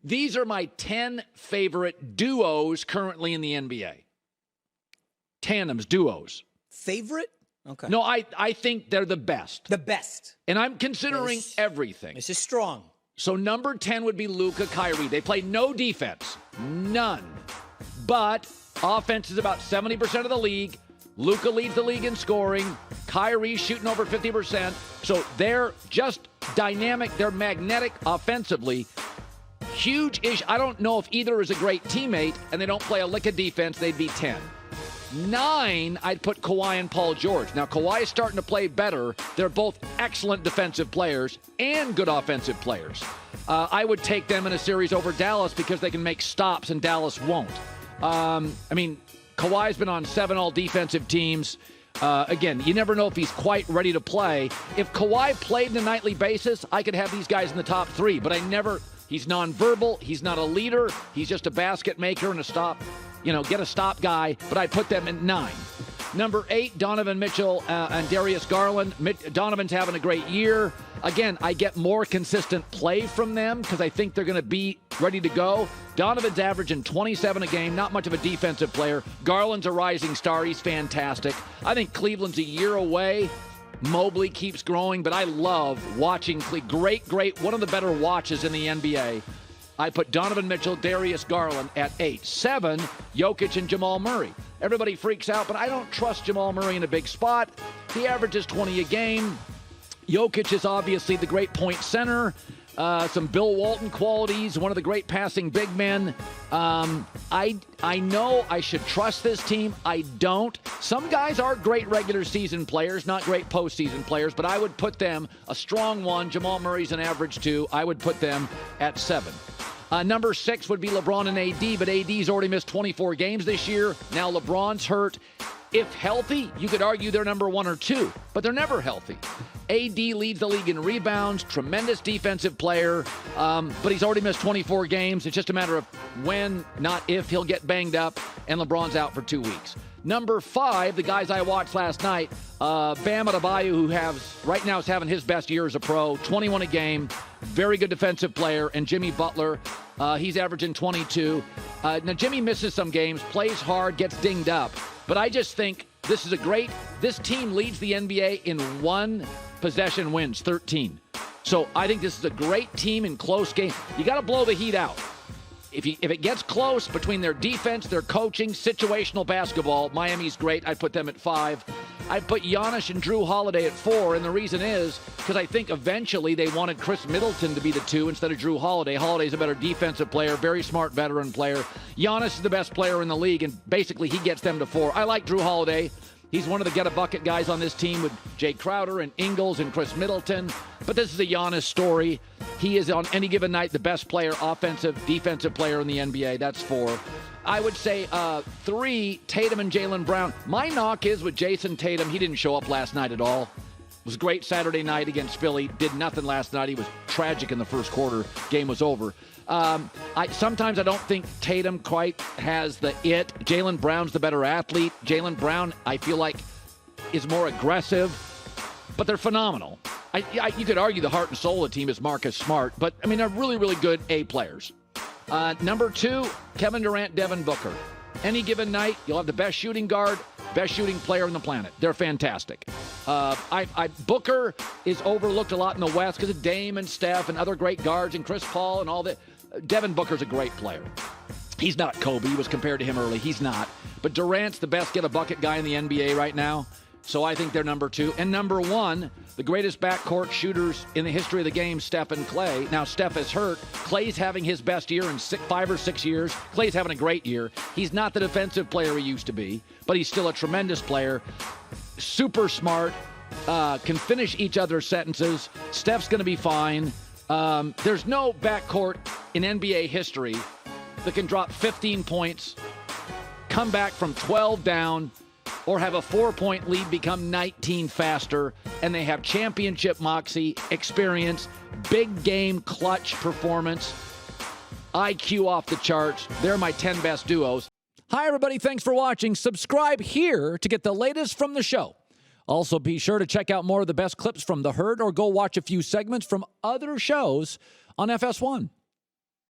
These are my 10 favorite duos currently in the NBA. Tandems, duos. Favorite? Okay. No, I think they're the best. The best. And I'm considering everything. This is strong. So number 10 would be Luka, Kyrie. They play no defense. None. But offense is about 70% of the league. Luka leads the league in scoring. Kyrie's shooting over 50%. So they're just dynamic. They're magnetic offensively. Huge issue. I don't know if either is a great teammate, and they don't play a lick of defense. They'd be 10. 9, I'd put Kawhi and Paul George. Now, Kawhi is starting to play better. They're both excellent defensive players and good offensive players. I would take them in a series over Dallas because they can make stops, and Dallas won't. Kawhi's been on 7 all-defensive teams. Again, you never know if he's quite ready to play. If Kawhi played on a nightly basis, I could have these guys in the top 3, but he's nonverbal. He's not a leader. He's just a basket maker and get a stop guy, but I put them in 9. Number 8, Donovan Mitchell and Darius Garland. Donovan's having a great year. Again, I get more consistent play from them because I think they're going to be ready to go. Donovan's averaging 27 a game, not much of a defensive player. Garland's a rising star. He's fantastic. I think Cleveland's a year away. Mobley keeps growing, but I love watching Cleveland. Great, one of the better watches in the NBA. I put Donovan Mitchell, Darius Garland at 8. 7, Jokic and Jamal Murray. Everybody freaks out, but I don't trust Jamal Murray in a big spot. He averages 20 a game. Jokic is obviously the great point center. Some Bill Walton qualities, one of the great passing big men. I know I should trust this team. I don't. Some guys are great regular season players, not great postseason players, but I would put them a strong 1. Jamal Murray's an average 2. I would put them at 7. Number 6 would be LeBron and AD, but AD's already missed 24 games this year. Now LeBron's hurt. If healthy, you could argue they're number 1 or 2, but they're never healthy. AD leads the league in rebounds, tremendous defensive player, but he's already missed 24 games. It's just a matter of when, not if, he'll get banged up, and LeBron's out for 2 weeks. Number 5, the guys I watched last night, Bam Adebayo, who right now is having his best year as a pro, 21 a game, very good defensive player, and Jimmy Butler, he's averaging 22. Now, Jimmy misses some games, plays hard, gets dinged up, but I just think this team leads the NBA in one possession wins, 13. So I think this is a great team in close games. You got to blow the Heat out. If it gets close between their defense, their coaching, situational basketball, Miami's great. I'd put them at 5. I'd put Giannis and Jrue Holiday at 4, and the reason is because I think eventually they wanted Chris Middleton to be the 2 instead of Jrue Holiday. Holiday's a better defensive player, very smart veteran player. Giannis is the best player in the league, and basically he gets them to 4. I like Jrue Holiday. He's one of the get-a-bucket guys on this team with Jay Crowder and Ingles and Chris Middleton. But this is a Giannis story. He is on any given night the best player, offensive, defensive player in the NBA. That's 4. I would say 3, Tatum and Jaylen Brown. My knock is with Jason Tatum, he didn't show up last night at all. It was a great Saturday night against Philly. Did nothing last night. He was tragic in the first quarter. Game was over. Sometimes I don't think Tatum quite has the it. Jaylen Brown's the better athlete. Jaylen Brown, I feel like, is more aggressive, but they're phenomenal. You could argue the heart and soul of the team is Marcus Smart, but, they're really, really good A players. Number 2, Kevin Durant-Devin Booker. Any given night, you'll have the best shooting guard, best shooting player on the planet. They're fantastic. Booker is overlooked a lot in the West because of Dame and Steph and other great guards and Chris Paul and all that. Devin Booker's a great player. He's not Kobe. He was compared to him early. He's not. But Durant's the best get-a-bucket guy in the NBA right now. So I think they're number 2. And number 1, the greatest backcourt shooters in the history of the game, Steph and Klay. Now, Steph is hurt. Klay's having his best year in 5 or 6 years. Klay's having a great year. He's not the defensive player he used to be, but he's still a tremendous player. Super smart. Can finish each other's sentences. Steph's going to be fine. There's no backcourt in NBA history that can drop 15 points, come back from 12 down, or have a 4-point lead become 19 faster, and they have championship moxie, experience, big game clutch performance, IQ off the charts. They're my 10 best duos. Hi, everybody. Thanks for watching. Subscribe here to get the latest from the show. Also, be sure to check out more of the best clips from The Herd or go watch a few segments from other shows on FS1.